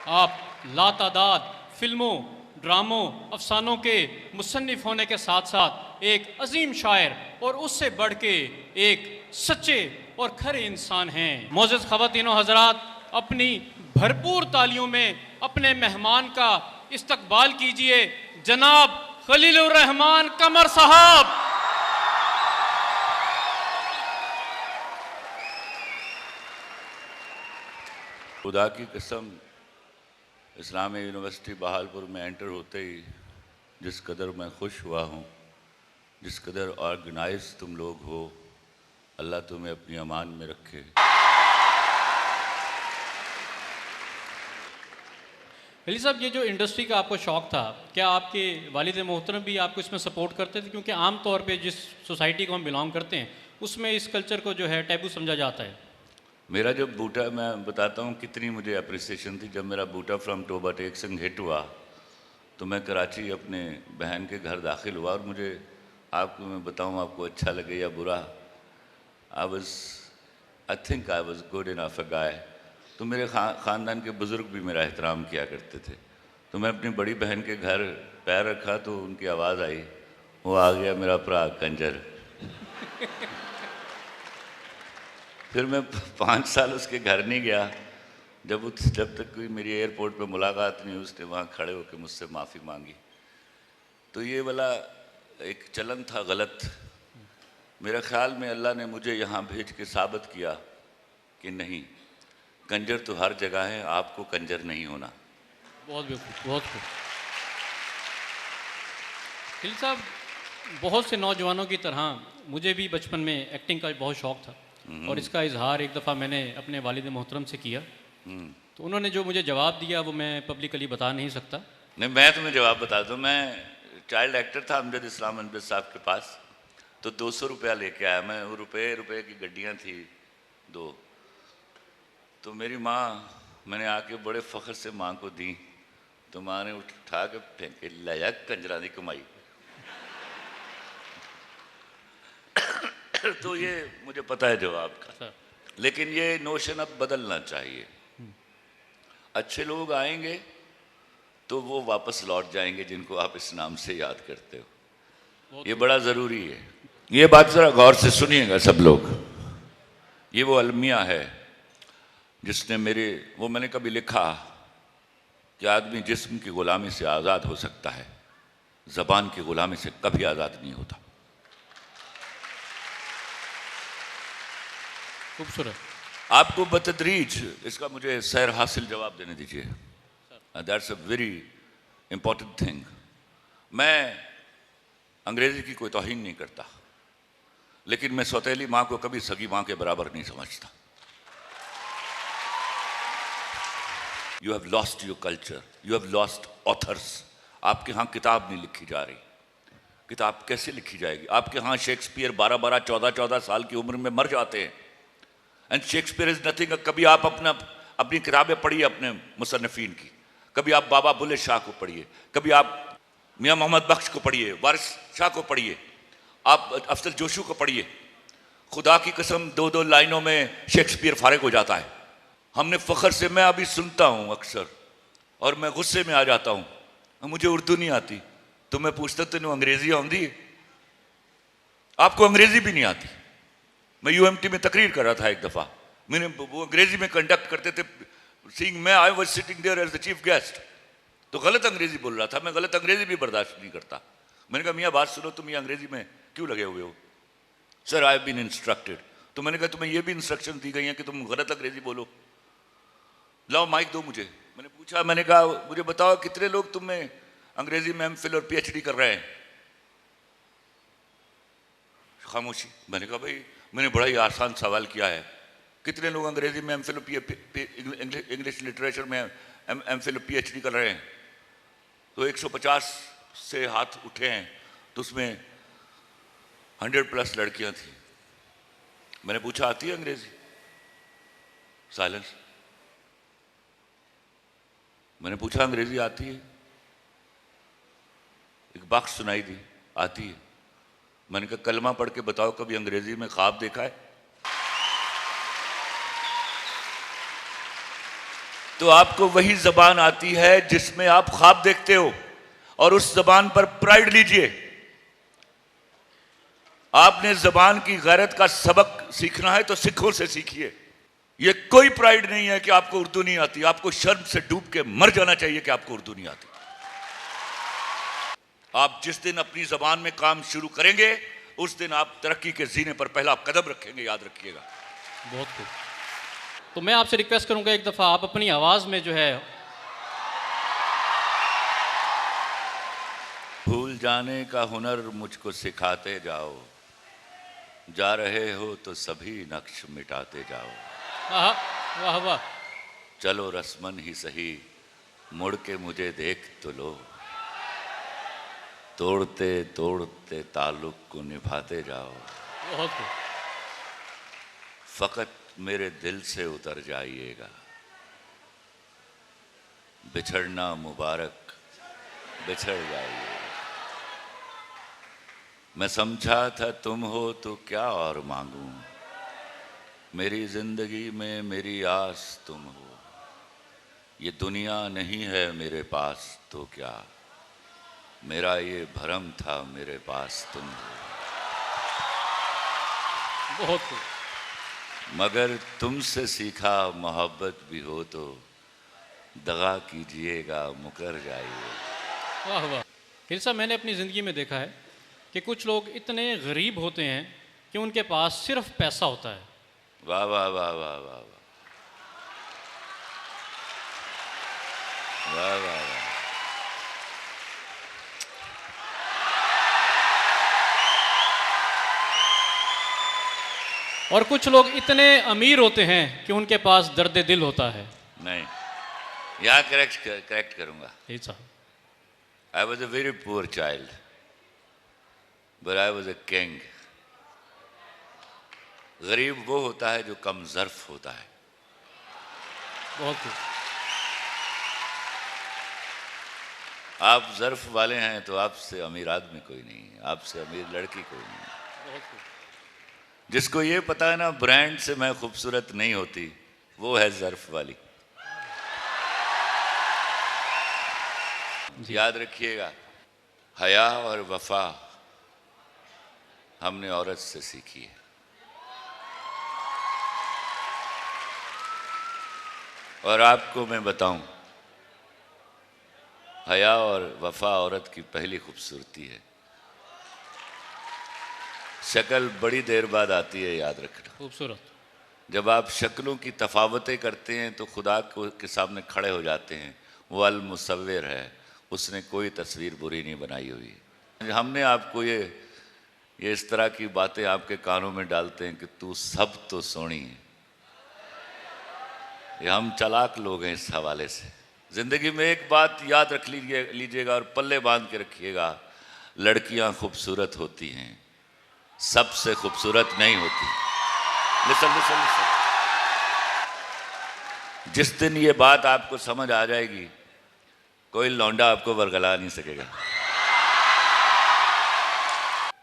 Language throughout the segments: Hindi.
आप लातादाद फिल्मों, ड्रामों, अफसानों के मुसन्निफ होने के साथ साथ एक अजीम शायर और उससे बढ़ के एक सच्चे और खरे इंसान हैं। मोअज़्ज़ज़ ख़वातीनो हज़रात, अपनी भरपूर तालियों में अपने मेहमान का इस्तकबाल कीजिए, जनाब खलीलुर रहमान कमर साहब। खुदा की कसम, इस्लामी यूनिवर्सिटी बहालपुर में एंटर होते ही जिस कदर मैं खुश हुआ हूँ, जिस कदर ऑर्गेनाइज तुम लोग हो, अल्लाह तुम्हें अपनी अमान में रखे। खलील साहब, ये जो इंडस्ट्री का आपको शौक़ था, क्या आपके वालिद मोहतरम भी आपको इसमें सपोर्ट करते थे? क्योंकि आम तौर पे जिस सोसाइटी को हम बिलोंग करते हैं उसमें इस कल्चर को जो है टैबू समझा जाता है। मेरा जब बूटा, मैं बताता हूँ कितनी मुझे अप्रिसिएशन थी जब मेरा बूटा फ्रॉम टोबा टेक संग हिट हुआ, तो मैं कराची अपने बहन के घर दाखिल हुआ और मुझे, आपको मैं बताऊँ, आपको अच्छा लगे या बुरा, I think I was good enough a guy. तो मेरे ख़ानदान के बुज़ुर्ग भी मेरा एहतराम किया करते थे। तो मैं अपनी बड़ी बहन के घर पैर रखा तो उनकी आवाज़ आई, वो आ गया मेरा भरा कंजर। फिर मैं 5 साल उसके घर नहीं गया, जब तक कोई मेरी एयरपोर्ट पे मुलाकात नहीं, उसने वहाँ खड़े होकर मुझसे माफ़ी मांगी। तो ये वाला एक चलन था गलत। मेरे ख्याल में अल्लाह ने मुझे यहाँ भेज के साबित किया कि नहीं, कंजर तो हर जगह है, आपको कंजर नहीं होना। बहुत खूब, बहुत खूब। खलील साहब, बहुत से नौजवानों की तरह मुझे भी बचपन में एक्टिंग का बहुत शौक़ था और इसका इजहार एक दफ़ा मैंने अपने वालिद मोहतरम से किया। तो उन्होंने जो मुझे जवाब दिया वो मैं पब्लिकली बता नहीं सकता। नहीं, मैं तुम्हें जवाब बता दूँ। मैं चाइल्ड एक्टर था अमजद इस्लाम अनबिल साहब के पास, तो 200 रुपया लेके आया मैं। वो रुपये की गड्डियाँ थी 2। तो मेरी माँ, मैंने आके बड़े फ़ख्र से माँ को दी, तो माँ ने उठा के फेंके, लाया कंजरा दी कमाई। तो ये मुझे पता है जवाब का, लेकिन ये नोशन अब बदलना चाहिए। अच्छे लोग आएंगे तो वो वापस लौट जाएंगे जिनको आप इस नाम से याद करते हो। ये बड़ा ज़रूरी है। ये बात ज़रा गौर से सुनिएगा सब लोग। ये वो अलमिया है जिसने मैंने कभी लिखा कि आदमी जिस्म की ग़ुलामी से आज़ाद हो सकता है, ज़बान की ग़ुलामी से कभी आज़ाद नहीं होता। खूबसूरत। आपको बतदरीज इसका मुझे सैर हासिल जवाब देने दीजिए। That's a very important thing. मैं अंग्रेज़ी की कोई तौहीन नहीं करता, लेकिन मैं सौतेली माँ को कभी सगी माँ के बराबर नहीं समझता। You have lost your culture, you have lost authors. आपके यहाँ किताब नहीं लिखी जा रही। किताब कैसे लिखी जाएगी? आपके यहाँ शेक्सपियर 12-12, 14-14 साल की उम्र में मर जाते हैं। And Shakespeare is nothing. कभी आप अपनी किताबें पढ़िए अपने मुसन्निफीन की, कभी आप बाबा बुल्ले शाह को पढ़िए, कभी आप मियाँ मोहम्मद बख्श को पढ़िए, वारिस शाह को पढ़िए, आप अफजल जोशी को पढ़िए। खुदा की कसम 2-2 लाइनों में शेक्सपियर फारिग हो जाता है। हमने फ़ख्र से, मैं अभी सुनता हूँ अक्सर और मैं गुस्से में आ जाता हूँ, मुझे उर्दू नहीं आती, तो मैं पूछता तेनों अंग्रेज़ी आती है? आपको अंग्रेज़ी भी नहीं आती। मैं यूएमटी में तकरीर कर रहा था एक दफ़ा, मैंने वो अंग्रेज़ी में कंडक्ट करते थे, मैं I was sitting there as the chief guest, तो गलत अंग्रेज़ी बोल रहा था। मैं गलत अंग्रेज़ी भी बर्दाश्त नहीं करता। मैंने कहा मियाँ बात सुनो, तुम ये अंग्रेज़ी में क्यों लगे हुए हो? Sir I have been instructed. तो मैंने कहा तुम्हें ये भी इंस्ट्रक्शन दी गई हैं कि तुम गलत अंग्रेज़ी बोलो? लाओ माइक दो मुझे। मैंने पूछा, मैंने कहा मुझे बताओ कितने लोग तुम में अंग्रेज़ी में एमफिल और पीएचडी कर रहे हैं? खामोशी। मैंने कहा भाई मैंने बड़ा ही आसान सवाल किया है, कितने लोग अंग्रेज़ी में एमफिल इंग्लिश लिटरेचर में एमफिल पीएचडी कर रहे हैं? तो 150 से हाथ उठे हैं, तो उसमें 100+ लड़कियां थी। मैंने पूछा आती है अंग्रेज़ी? साइलेंस। मैंने पूछा अंग्रेज़ी आती है? एक बख्श सुनाई दी, आती है। मैंने कहा कलमा पढ़ के बताओ कभी अंग्रेज़ी में ख्वाब देखा है? तो आपको वही जबान आती है जिसमें आप ख्वाब देखते हो, और उस जबान पर प्राइड लीजिए। आपने जबान की गैरत का सबक सीखना है तो सिखों से सीखिए। ये कोई प्राइड नहीं है कि आपको उर्दू नहीं आती। आपको शर्म से डूब के मर जाना चाहिए कि आपको उर्दू नहीं आती। आप जिस दिन अपनी जबान में काम शुरू करेंगे उस दिन आप तरक्की के जीने पर पहला कदम रखेंगे, याद रखिएगा। बहुत खूब। तो मैं आपसे रिक्वेस्ट करूंगा एक दफ़ा आप अपनी आवाज़ में जो है भूल जाने का हुनर मुझको सिखाते जाओ, जा रहे हो तो सभी नक्श मिटाते जाओ। वाह वाह वाह। चलो रस्मन ही सही मुड़ के मुझे देख तो लो, तोड़ते तोड़ते ताल्लुक को निभाते जाओ। बहुत खूब। फकत मेरे दिल से उतर जाइएगा, बिछड़ना मुबारक बिछड़ जाइएगा। मैं समझा था तुम हो तो क्या और मांगूं, मेरी जिंदगी में मेरी आस तुम हो। ये दुनिया नहीं है मेरे पास तो क्या, मेरा ये भरम था मेरे पास तुम हो। बहुत खूब। मगर तुमसे सीखा मोहब्बत भी हो तो दगा कीजिएगा मुकर जाइए। वाह वाह। फिर साहब मैंने अपनी ज़िंदगी में देखा है कि कुछ लोग इतने गरीब होते हैं कि उनके पास सिर्फ पैसा होता है। वाह वाह वाह वाह वाह वाह वाह वाह वाह। और कुछ लोग इतने अमीर होते हैं कि उनके पास दर्द दिल होता है। नहीं, यहाँ करेक्ट करूंगा। जी साहब। I was a very poor child, but I was a king. गरीब वो होता है जो कम ज़र्फ होता है। बहुत खूब। आप ज़र्फ वाले हैं तो आपसे अमीर आदमी कोई नहीं है, आपसे अमीर लड़की कोई नहीं है। बहुत खूब। जिसको ये पता है ना ब्रांड से मैं खूबसूरत नहीं होती, वो है ज़र्फ वाली। याद रखिएगा, हया और वफा हमने औरत से सीखी है। और आपको मैं बताऊं, हया और वफा औरत की पहली खूबसूरती है। शक्ल बड़ी देर बाद आती है, याद रखना। खूबसूरत। जब आप शक्लों की तफावतें करते हैं तो खुदा के सामने खड़े हो जाते हैं। वो अल मुसव्विर है, उसने कोई तस्वीर बुरी नहीं बनाई हुई। हमने आपको ये इस तरह की बातें आपके कानों में डालते हैं कि तू सब तो सोनी है। ये हम चालाक लोग हैं इस हवाले से। ज़िंदगी में एक बात याद रख लीजिएगा और पल्ले बांध के रखिएगा, लड़कियां खूबसूरत होती हैं, सबसे खूबसूरत नहीं होती। Listen listen listen. जिस दिन ये बात आपको समझ आ जाएगी, कोई लौंडा आपको वरगला नहीं सकेगा।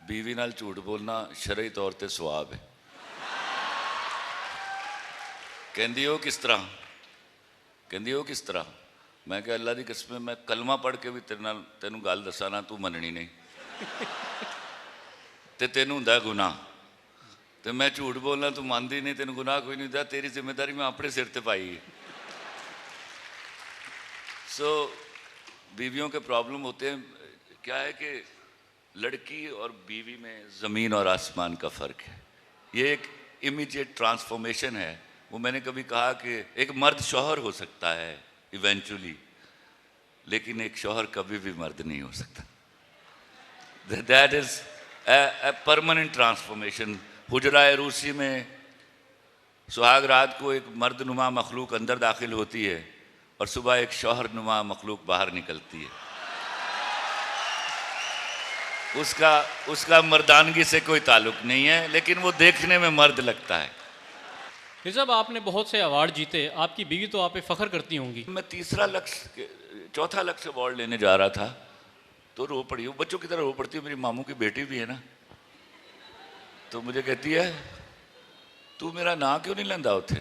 बीवी नाल झूठ बोलना शरई तौर पे सवाब है। कहंदी हो किस तरह, कहंदी हो किस तरह। मैं क्या अल्लाह दी कसम, मैं कलमा पढ़ के भी तेनू गल दसा ना, तू मननी नहीं ते तेनू हुंदा गुनाह, ते मैं झूठ बोलना तू मानती नहीं, तेन गुनाह कोई नहीं होता। तेरी जिम्मेदारी मैं अपने सिर ते पाई। सो बीवियों के प्रॉब्लम होते हैं। क्या है कि लड़की और बीवी में ज़मीन और आसमान का फ़र्क है। ये एक इमीडिएट ट्रांसफॉर्मेशन है। वो मैंने कभी कहा कि एक मर्द शौहर हो सकता है इवेंचुअली, लेकिन एक शौहर कभी भी मर्द नहीं हो सकता। That is a permanent transformation. हुजराए रूसी में सुहाग रात को एक मर्दनुमा मखलूक अंदर दाखिल होती है और सुबह एक शौहर नुमा मखलूक बाहर निकलती है। उसका मर्दानगी से कोई ताल्लुक नहीं है, लेकिन वो देखने में मर्द लगता है। साहब आपने बहुत से अवार्ड जीते, आपकी बीवी तो आप पे फख्र करती होंगी। मैं चौथा लक्ष्य अवार्ड लेने जा रहा था तो रो पड़ी। वो बच्चों की तरह रो पड़ती है। मेरी मामू की बेटी भी है ना, तो मुझे कहती है तू मेरा नाम क्यों नहीं लेंदा उथे।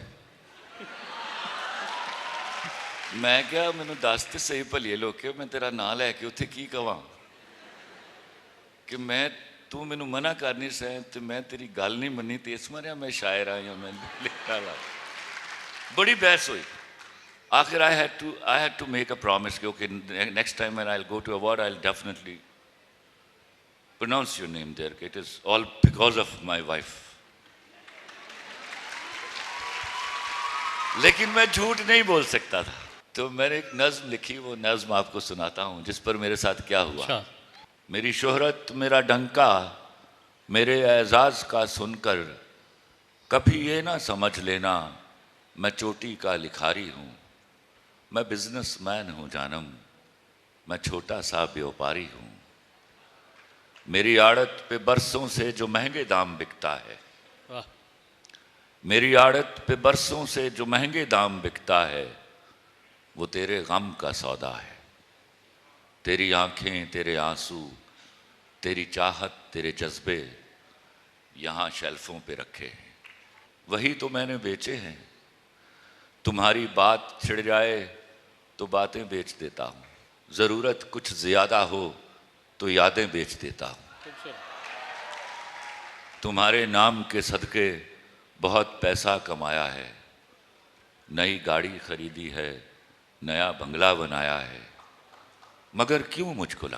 मैं क्या मैनू दस तो सही भलिए लोके मैं तेरा नाम लैके उत्थे की कवां कि मैं तू मैनू मना कर नहीं सै तो मैं तेरी गल नहीं मनी तो इस मारे मैं शायर हाँ या मैं लिखा ला बड़ी बहस हुई आखिर I had to make a promise कि okay next time when I will go to award I will definitely pronounce your name there. It is all because of my wife. लेकिन मैं झूठ नहीं बोल सकता था तो मैंने एक नज्म लिखी वो नज्म आपको सुनाता हूँ जिस पर मेरे साथ क्या हुआ। अच्छा। मेरी शोहरत मेरा डंका मेरे एजाज का सुनकर कभी ये ना समझ लेना मैं चोटी का लिखारी हूँ। मैं बिजनेसमैन हूँ जानम मैं छोटा सा व्यापारी हूँ। मेरी आड़त पे बरसों से जो महंगे दाम बिकता है वाह। मेरी आड़त पे बरसों से जो महंगे दाम बिकता है वो तेरे गम का सौदा है। तेरी आंखें तेरे आंसू तेरी चाहत तेरे जज्बे यहाँ शेल्फों पे रखे हैं वही तो मैंने बेचे हैं। तुम्हारी बात छिड़ जाए तो बातें बेच देता हूँ। ज़रूरत कुछ ज़्यादा हो तो यादें बेच देता हूँ। तुम्हारे नाम के सदके बहुत पैसा कमाया है। नई गाड़ी खरीदी है नया बंगला बनाया है। मगर क्यों मुझको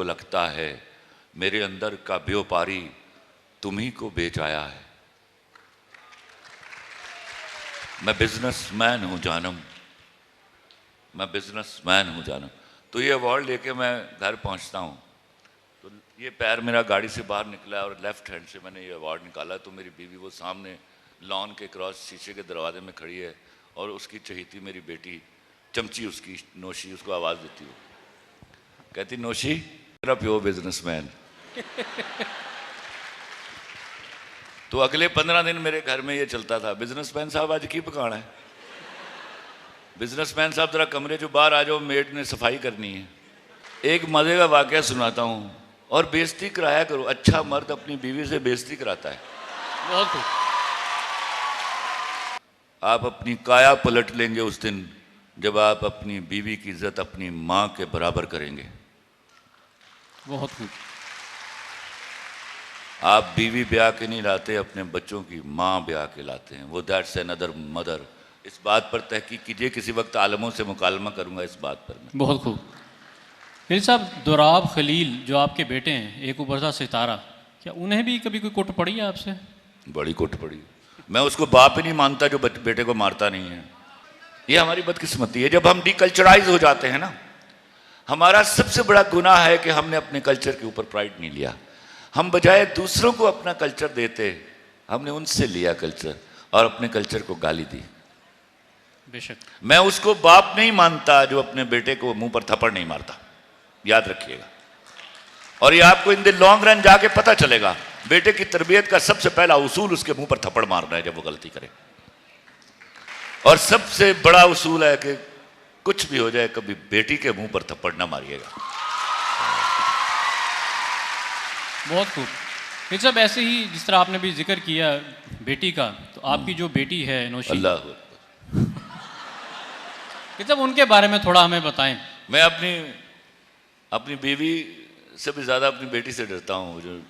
लगता है मेरे अंदर का व्यापारी तुम्ही को बेच आया है। मैं बिजनेसमैन हूँ जानम तो ये अवार्ड लेके मैं घर पहुंचता हूँ तो ये पैर मेरा गाड़ी से बाहर निकला और लेफ्ट हैंड से मैंने ये अवार्ड निकाला तो मेरी बीवी वो सामने लॉन के क्रॉस शीशे के दरवाजे में खड़ी है और उसकी चहेती मेरी बेटी चमची उसकी नोशी उसको आवाज़ देती हो कहती नोशी मेरा प्योर बिजनेसमैन। तो अगले 15 दिन मेरे घर में ये चलता था बिजनेसमैन साहब आज की पकाना है। बिजनेसमैन साहब जरा कमरे जो बाहर आ जाओ मेड ने सफाई करनी है। एक मज़े का वाक़या सुनाता हूँ और बेइज्जती कराया करो। अच्छा मर्द अपनी बीवी से बेइज्जती कराता है। बहुत खूब। आप अपनी काया पलट लेंगे उस दिन जब आप अपनी बीवी की इज्जत अपनी माँ के बराबर करेंगे। बहुत खूब। आप बीवी ब्याह के नहीं लाते अपने बच्चों की माँ ब्याह के लाते हैं। वो दैट्स अनदर मदर। इस बात पर तहकीक कीजिए किसी वक्त आलमों से मुकालमा करूंगा इस बात पर मैं। बहुत खूब। फिर साहब दुराब खलील जो आपके बेटे हैं एक उभरता सितारा क्या उन्हें भी कभी कोई कुट पड़ी है आपसे? बड़ी कुट पड़ी। मैं उसको बाप ही नहीं मानता जो बेटे को मारता नहीं है। ये हमारी बदकिस्मती है जब हम डीकल्चराइज हो जाते हैं ना। हमारा सबसे बड़ा गुनाह है कि हमने अपने कल्चर के ऊपर प्राइड नहीं लिया। हम बजाय दूसरों को अपना कल्चर देते हमने उनसे लिया कल्चर और अपने कल्चर को गाली दी। बेशक। मैं उसको बाप नहीं मानता जो अपने बेटे को मुंह पर थप्पड़ नहीं मारता। याद रखिएगा और ये आपको इन द लॉन्ग रन जाके पता चलेगा। बेटे की तरबियत का सबसे पहला उसूल उसके मुंह पर थप्पड़ मारना है जब वो गलती करे। और सबसे बड़ा उसूल है कि कुछ भी हो जाए कभी बेटी के मुंह पर थप्पड़ ना मारिएगा। बहुत खूब। फिर साहब ऐसे ही जिस तरह आपने भी जिक्र किया बेटी का तो आपकी जो बेटी है नौशी अल्लाह साहब उनके बारे में थोड़ा हमें बताएं। मैं अपनी बीवी से भी ज़्यादा अपनी बेटी से डरता हूँ। जो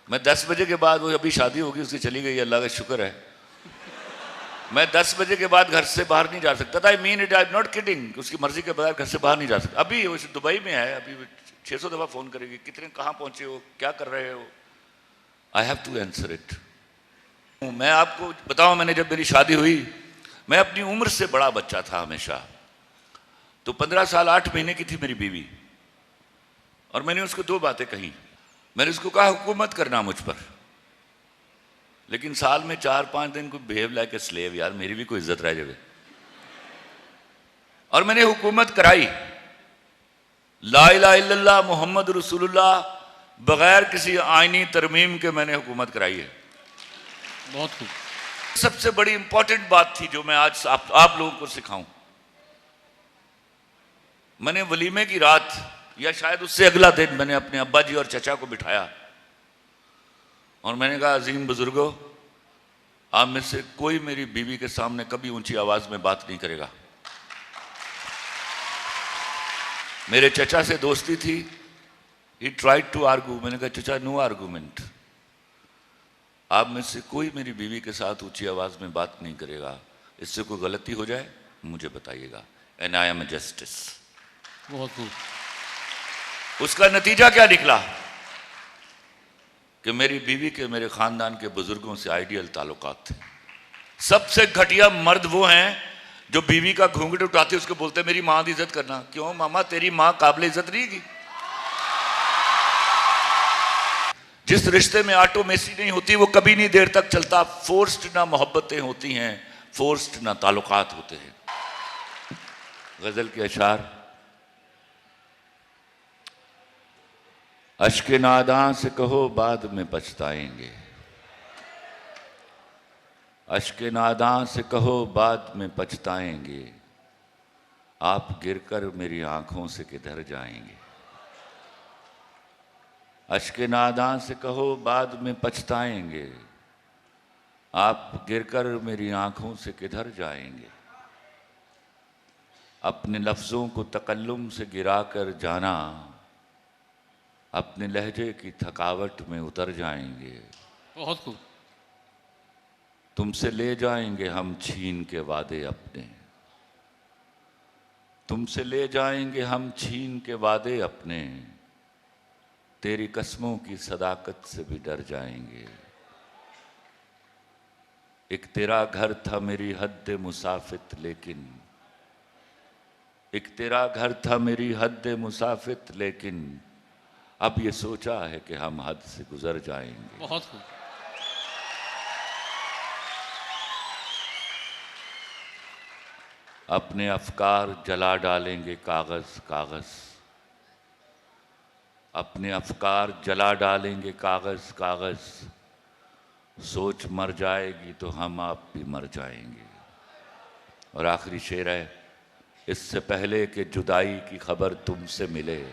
मैं 10 बजे के बाद वो अभी शादी होगी उसकी चली गई अल्लाह का शुक्र है। मैं 10 बजे के बाद घर से बाहर नहीं जा सकता था। I mean it I am not kidding. उसकी मर्जी के बगैर घर से बाहर नहीं जा सकता। अभी वो दुबई में है अभी 600 दफ़ा फ़ोन करेगी कितने कहाँ पहुँचे हो क्या कर रहे हो। I have to answer it. मैं आपको बताऊँ मैंने जब मेरी शादी हुई मैं अपनी उम्र से बड़ा बच्चा था हमेशा। तो 15 साल 8 महीने की थी मेरी बीवी और मैंने उसको 2 बातें कही। मैंने उसको कहा हुकूमत करना मुझ पर लेकिन साल में 4-5 दिन को बिहेव लाइक ए स्लेव। यार मेरी भी कोई इज्जत रह जाए। और मैंने हुकूमत कराई। ला इलाहा इल्लल्लाह मोहम्मद रसूलुल्लाह बगैर किसी आईनी तरमीम के मैंने हुकूमत कराई है। बहुत खूब। सबसे बड़ी इंपॉर्टेंट बात थी जो मैं आज आप लोगों को सिखाऊं। मैंने वलीमे की रात या शायद उससे अगला दिन मैंने अपने अब्बा जी और चचा को बिठाया और मैंने कहा अजीम बुजुर्गों आप में से कोई मेरी बीवी के सामने कभी ऊंची आवाज में बात नहीं करेगा। मेरे चचा से दोस्ती थी, ही ट्राइड टू आर्गू, मैंने कहा चचा नो आर्गूमेंट। आप में से कोई मेरी बीवी के साथ ऊंची आवाज में बात नहीं करेगा। इससे कोई गलती हो जाए मुझे बताइएगा। And I am a justice. बहुत खूब। उसका नतीजा क्या निकला कि मेरी बीवी के मेरे खानदान के बुजुर्गों से आइडियल ताल्लुकात थे। सबसे घटिया मर्द वो हैं जो बीवी का घूंघट उठाते उसको बोलते हैं मेरी मां की इज्जत करना। क्यों मामा, तेरी मां काबिल इज्जत नहीं की? जिस रिश्ते में ऑटोमेसी नहीं होती वो कभी नहीं देर तक चलता। फोर्स्ड ना मोहब्बतें होती हैं, फोर्स्ड ना ताल्लुकात होते हैं। गजल के अशार, अश्क नादां से कहो बाद में पछताएंगे, अश्क नादां से कहो बाद में पछताएंगे, आप गिरकर मेरी आंखों से किधर जाएंगे। अश्क नादां से कहो बाद में पछताएंगे, आप गिरकर मेरी आंखों से किधर जाएंगे। अपने लफ्ज़ों को तकल्लुम से गिराकर जाना, अपने लहजे की थकावट में उतर जाएंगे। बहुत खूब। तुमसे ले जाएंगे हम छीन के वादे अपने, तुमसे ले जाएंगे हम छीन के वादे अपने, तेरी कस्मों की सदाकत से भी डर जाएंगे। एक तेरा घर था मेरी हद मुसाफित लेकिन, एक तेरा घर था मेरी हद मुसाफित लेकिन, अब ये सोचा है कि हम हद से गुजर जाएंगे। बहुत खूब। अपने अफकार जला डालेंगे कागज कागज, अपने अफकार जला डालेंगे कागज कागज, सोच मर जाएगी तो हम आप भी मर जाएंगे। और आखिरी शेर है, इससे पहले कि जुदाई की खबर तुमसे मिले,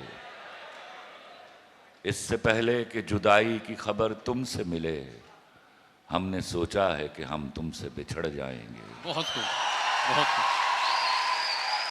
इससे पहले कि जुदाई की खबर तुमसे मिले, हमने सोचा है कि हम तुमसे बिछड़ जाएंगे। बहुत खूब। बहुत खूब।